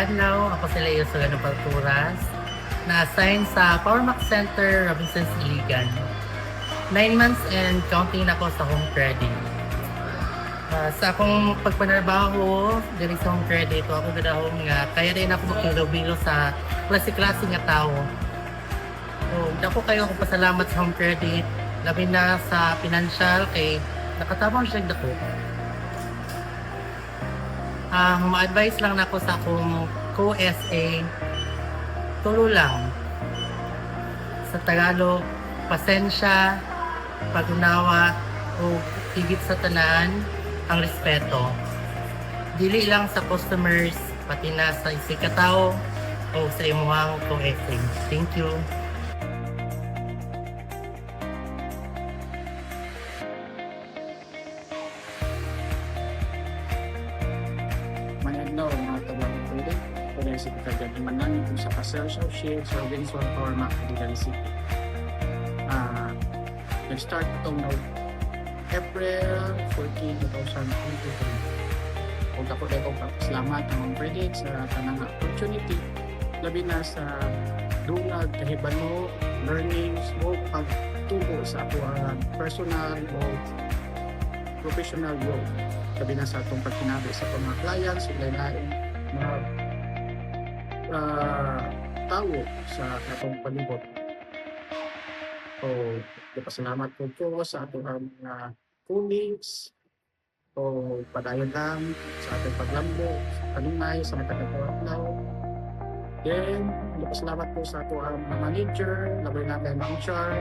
adlaw. Ako sila yung Solano Palturas, na-assign sa Power Max Center, Robinsons, Iligan. 9 months and counting na ako sa home credit. Sa akong pagpanarbaho diri sa home credit, ako gadahon nga kaya rin ako makilobilo sa klase-klase nga tao. So, dako kayo akong pasalamat sa home credit, labi na sa financial kay nakatabang siya dako. Ma-advise lang na ako sa akong co-SA, tulo lang. Sa Tagalog, pasensya, pag-unawa, o higit sa tanan, ang respeto. Dili lang sa customers, pati na sa isikataw o sa imuhang co-SA. Thank you. Manadlaw mga tabang pwede pwede sa kagadimanan kung sa ka-sales associate sa Robinsons Power Max Iligan City. Nag-start itong April 14, 2023. Kung ako dahil kong salamat ng credit sa tanang opportunity, labi na sa dungag, kahibalo, learnings, o pagtubo sa ako personal o professional growth. Sabi na sa itong pagkinabi sa mga clients, sa lain-lain mga tao sa atong palibot. So, pasalamat po sa atong mga colleagues. So, padayon lang sa atong paglambo, sa kanunay, sa matagapawatlaw. Then, pasalamat po sa atong mga manager, labay namin Mang Char,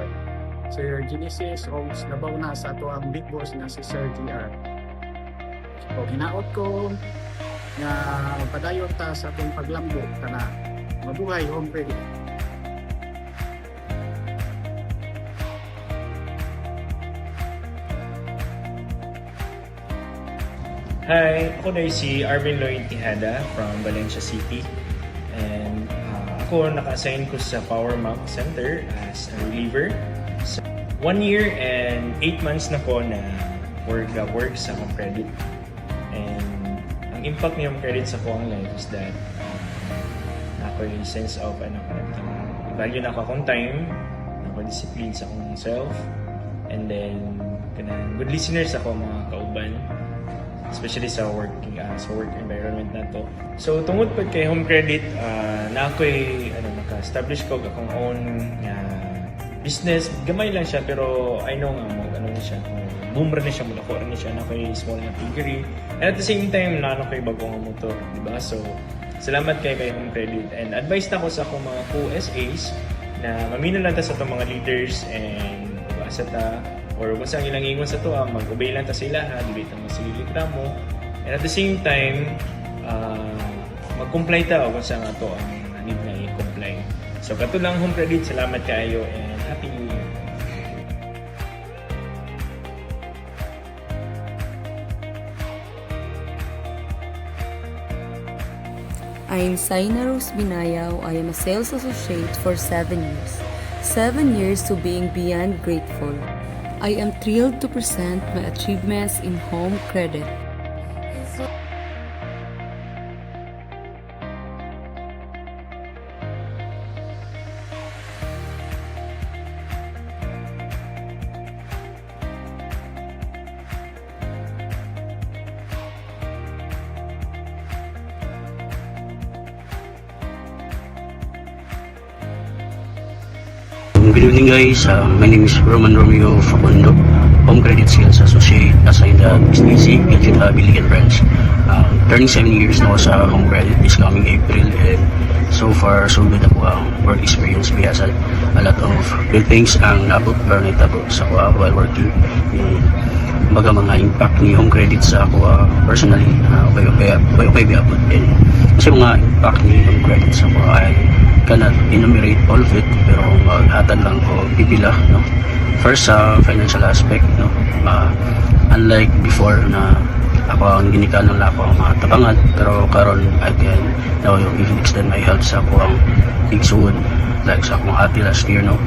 Sir Genesis, o labaw na sa atong big boss na si Sir GR. So, hinaot ko na padayon ta sa atong paglambo kana mabuhay home credit. Hi, ako na si Arvin Lloyd Tejada from Valencia City. And ako naka-assign ko sa Power Max Center as a reliever. So, 1 year and 8 months na ko na work sa home credit. And ang impact ng home credit sa akong life is that na ako yung sense of value na ako akong time, na ako discipline sa akong self, and then good listeners ako mga kauban, especially sa work environment na to. So tungod pa kay home credit, na ako'y naka-establish ko akong own business. Gamay lang siya pero I know nga na siya, boom rin siya, mulako rin siya, na ako'y small na piggery. And at the same time, na ako'y bagong motor, diba? So salamat kay home credit, and advice na ko sa akong mga co-SAs na mamino lang ta sa itong mga leaders and asa ta, or kung saan ilang ingon sa to, mag-obey lang ta sa ilaha, dili ta masilit mo. And at the same time, mag-comply ta o kung saan nga to ang need na i-comply. So kato lang home credit, salamat kayo and Happy New Year! I'm Saina Rose Binayaw. I am a sales associate for 7 years. 7 years to being beyond grateful. I am thrilled to present my achievements in home credit. Good evening guys, my name is Roman Romeo Facundo, Home Credit Sales Associate assigned at STC, Gilgit Biligan Branch. Turning 7 years na ako sa Home Credit this coming April, and so far so good ako ang work experience. We has a lot of good things ang naabot pero naitabo sa ako while working. Baga mga impact ni Home Credit sa ako personally, okay biabot. Kasi mga impact ni Home Credit sa ako ay cannot enumerate all of it, pero maghatag lang ko pipila, no? First sa financial aspect, no? Unlike before na ako ang ginikanon lang ako ang mga tabangan, pero karon I can now even extend my help sa ako ang igsuon. Like sa akong ate last year, no?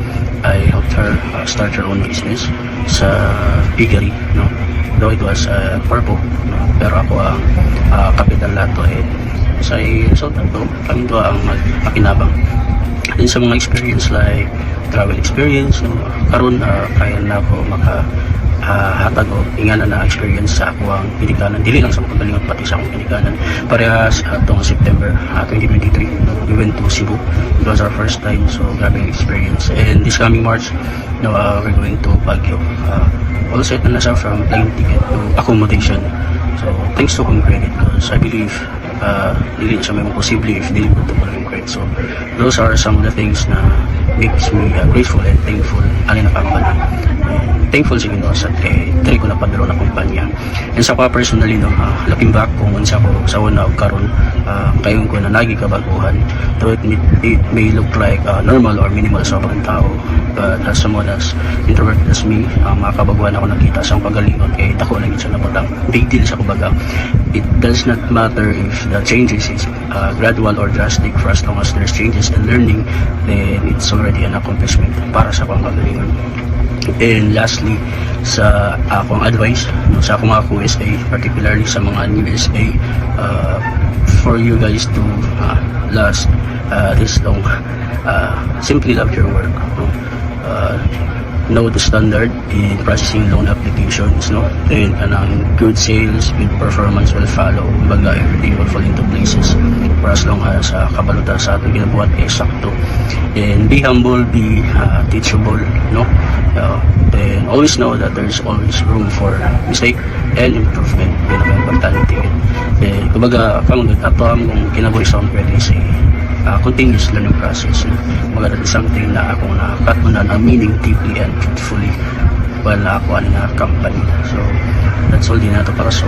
I helped her start her own business sa piggery, no? Though it was purple, no? Pero ako ang capital lato, sa result ato kami doon ang magpakinabang. And sa mga experience like travel experience, no, karon kaya na ako hatag o ingana na experience sa ako ang pinikanan, dili lang sa mga pagalingon pati sa akong pinikanan. Parehas atong September 2023, no, we went to Cebu. It was our first time, so grabe ang experience. And this coming March, no, we're going to Baguio. All set na siya from plane ticket to accommodation. So thanks to Home Credit, because I believe dili siya may posible if dili ko to Home Credit. So those are some of the things na makes me grateful and thankful alin na company. Thankful siguro no, sa kay try ko na padalo na kumpanya. And sa ko personally no, looking back kung unsa ko sa una ug karon, kayon ko na nagi kabaguhan. Though it may look like normal or minimal sa mga tao, but as someone as introverted as me, mga kabaguhan ako nakita sa pagalingon kay dako lagi sa nabutang. Big deal sa kubaga. It does not matter if the changes is gradual or drastic, for as long as there's changes and learning, then it's already an accomplishment para sa pangagalingon. And lastly, sa akong advice no, sa akong mga QSA, particularly sa mga new SA, for you guys to last this long, simply love your work. No? Know the standard in processing loan applications, no? And good sales, good performance will follow. Baga, everything will fall into places for as long as kabalutan sa ating ginabuhat ay sakto. And be humble, be teachable, no? Then always know that there's always room for mistake and improvement. Yan ang importante. Kumbaga, kamagod ato ang kinabuhi sa Home Credit is continuous learning process. Mga that is something na akong nakatunan ang meaning deeply and truthfully while ako na company. So that's all din nato para sa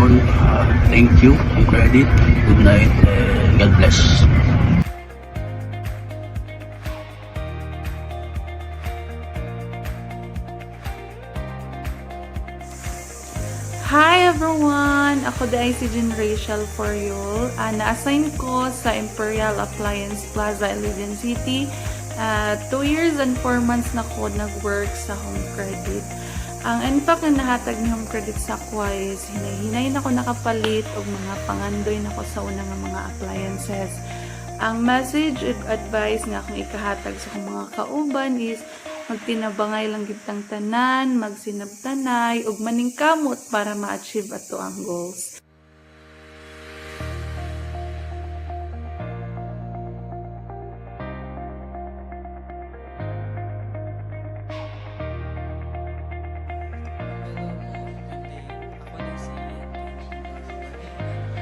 thank you, Home Credit, good night, and God bless. Hi everyone! Ako di si Jean Rachel Foriol. Na-assign ko sa Imperial Appliance Plaza, Iligan City. 2 years and 4 months na ko nag-work sa Home Credit. Ang impact na nahatag ni Home Credit sa ako is hinay-hinay na ko nakapalit o mga pangandoy na ko sa unang mga appliances. Ang message and advice nga akong ikahatag sa akong mga kauban is magtinabangay lang gitang tanan, magsinabtanay, ug maningkamot para ma-achieve ato ang goals.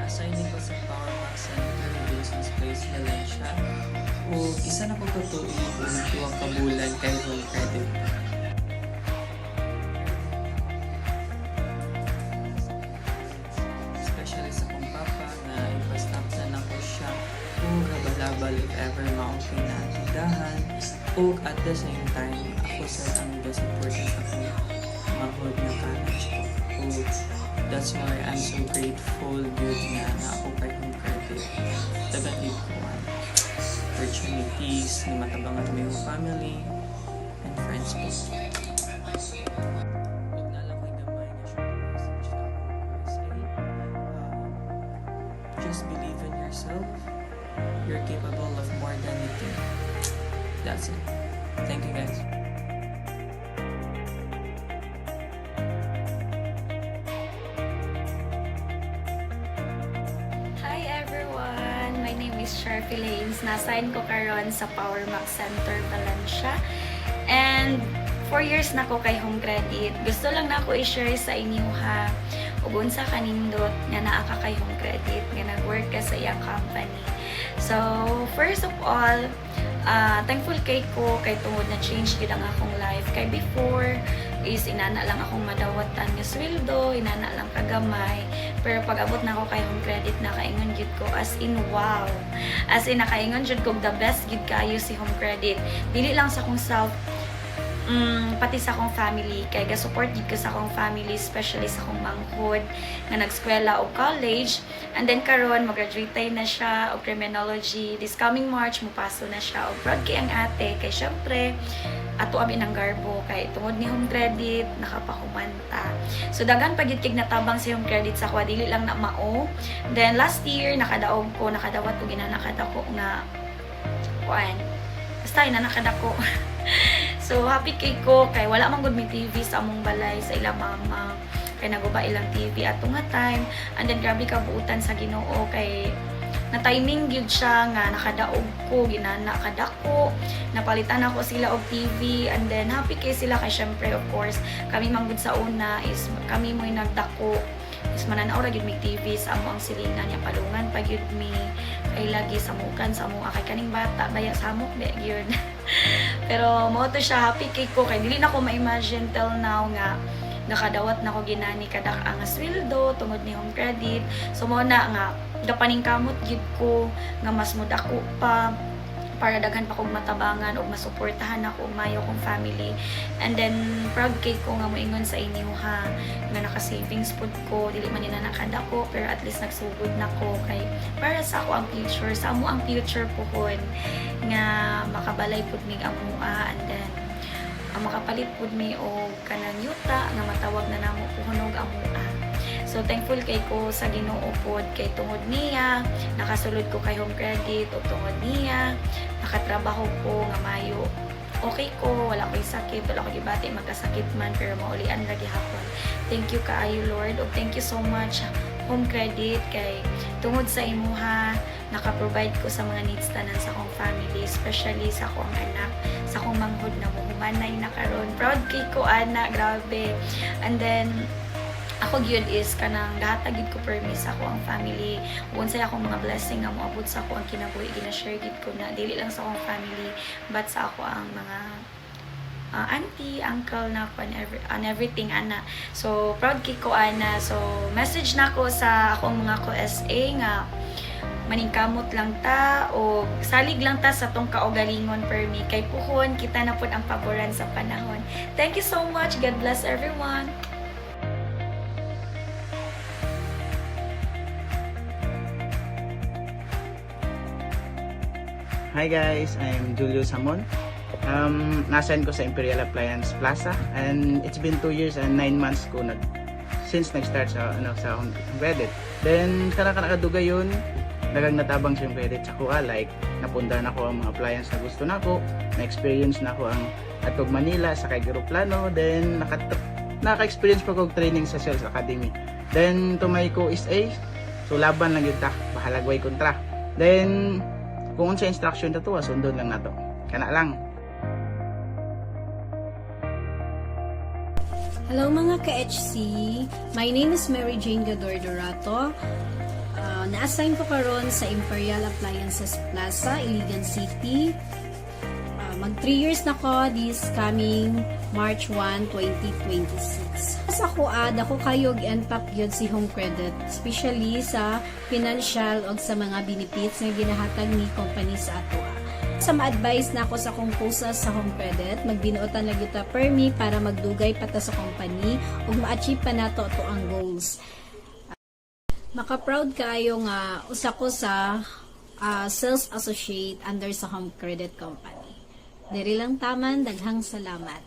Assigning ko sa Power Max Center Business Place Valencia. O isa na ko totoo kung tuwang kabulan kay Home Credit. Especially sa kong papa na ipastap na nako siya o kabalabal if ever ma-okay na ang tindahan. O at the same time, ako sa ang best important sa kong mag-hold na college ko. O that's why I'm so grateful good na ako kay Home Credit. Tagatid ko opportunities ni matabangan mo yung family and friends po. Huwag na lang ko'y gamay na short message na ako say, just believe in yourself. You're capable of more than you think. That's it. Thank you guys. Sharfie Lanes. Na-assign ko karon sa Power Max Center, Valencia. And 4 years na ko kay Home Credit. Gusto lang na ako i-share sa inyo ha. Ug unsa kanindot nga naa ka kay Home Credit nga nag-work ka sa iyang company. So, first of all, thankful kay ko kay tungod na change gid ang akong life. Kay before is inana lang akong madawatan nga sweldo, inana lang kagamay. Pero pag abot na ako kay Home Credit, nakaingon jud ko as in wow. As in nakaingon jud ko the best gid kayo si Home Credit. Dili lang sa akong self pati sa akong family kay ga-support gid ko sa akong family, especially sa akong manghod nga nag-eskwela o college, and then karon mag-graduate na siya og criminology this coming March, mupaso na siya og proud kay ang ate kay syempre ato abi ng garbo kay tungod ni home credit nakapahumanta. So daghan pa gid kig natabang sa home credit sa kwa dili lang na mao. Then last year nakadawat ko ginanakadako nga kuan. Basta ina nakadako. So happy kay ko kay wala man gud may TV sa among balay sa ilang mama. Kay naguba ilang TV ato nga time, and then grabe kabuutan sa Ginoo kay na timing gyud siya nga nakadaog ko ginanakadako, napalitan ako sila og TV, and then happy kay sila kay syempre of course kami manggod sa una is kami mo'y nagdako is mananaw ra gyud may TV sa amo ang silingan niya palungan pa gyud mi kay lagi samukan sa amo kay kaning bata baya samok de gyud. Pero mo to siya happy kay ko kay dili na ko ma-imagine till now nga nakadawat na ko ginani kadak ang sweldo tungod ni home credit. So mo na nga dapaning kamot gid ko nga mas mudako pa para daghan pa kog matabangan og masuportahan ako og mayo kong family. And then proud kay ko nga moingon sa inyo ha nga naka-savings pud ko, dili man nila nakadako pero at least nagsugod na ko kay para sa ako ang future, sa amo ang future puhon nga makabalay pud mig amoa, and then makapalit pud mi og kanang yuta nga matawag na namo puhunog amoa. So thankful kay ko sa Ginoo pod kay tungod niya nakasulod ko kay home credit o tungod niya nakatrabaho ko nga mayo. Okay ko, wala ko'y sakit, wala ko'y gibati magkasakit man pero maulian lagi hapon. Thank you kaayo Lord, og thank you so much home credit kay tungod sa imuha naka-provide ko sa mga needs tanan sa akong family, especially sa akong anak, sa akong manghod na muhumanay na karon. Proud kay ko ana, grabe. And then ako gyud is kanang gahatag gid ko permis ako ang family unsay akong mga blessing nga moabot sa ako ang kinabuhi gina-share gid ko na dili lang sa akong family but sa ako ang mga auntie, uncle na ko and everything ana. So proud kay ko ana. So message na ko sa akong mga ko-SA nga maningkamot lang ta o salig lang ta sa tong kaugalingon permi kay puhon kita na pud ang paboran sa panahon. Thank you so much. God bless everyone. Hi guys, I'm Julio Samon. Nasan ko sa Imperial Appliance Plaza and it's been 2 years and 9 months ko since nag-start sa home credit. Then kanaka yun, nagang natabang sa credit sa kuha, like napundar na ko ang mga appliance na gusto nako, na-experience na ko ang atog Manila sa kay Aeroplano, then naka-experience pa ko training sa Sales Academy. Then tumay ko SA, so laban lang yun ta, bahalagway kontra. Then kung sa instruction na to, sundon lang na to. Kana lang. Hello mga ka-HC, my name is Mary Jane Gador Dorato. Na-assign ko karon sa Imperial Appliances Plaza, Iligan City. Mag 3 years na ko this coming March 1, 2026. Sa ako kayo og-NPAP yun si home credit, especially sa financial o sa mga benefits na ginahatag ni company sa ato. Sa ma-advise na ako sa kong pusa sa home credit, magbinuotan lagi ta permi para magdugay pata sa company ug ma-achieve pa nato to ang goals. Maka-proud kaayo nga usa ko sa sales associate under sa home credit company. Diri lang taman, daghang salamat.